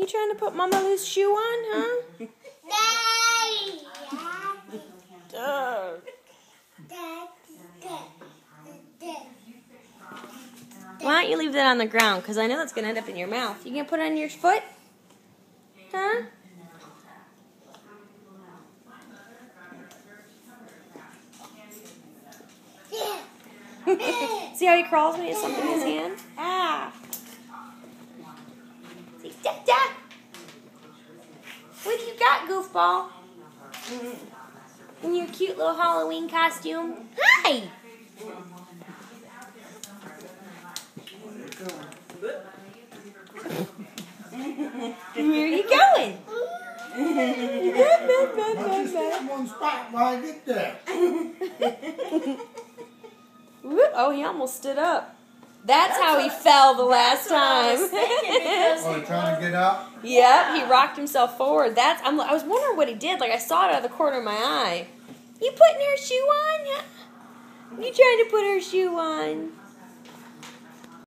You trying to put Mama Lou's shoe on, huh? Doug. Why don't you leave that on the ground? Because I know that's going to end up in your mouth. You going to put it on your foot? Huh? See how he crawls when he has something in his hand? Ah! See, da. What do you got, goofball? In your cute little Halloween costume? Hi! Where are you going? I'll just sit in one spot while I get there. Oh, he almost stood up. That's how he fell the last time. Oh, trying to get up? Yep, he rocked himself forward. I was wondering what he did. Like, I saw it out of the corner of my eye. You putting her shoe on? You trying to put her shoe on?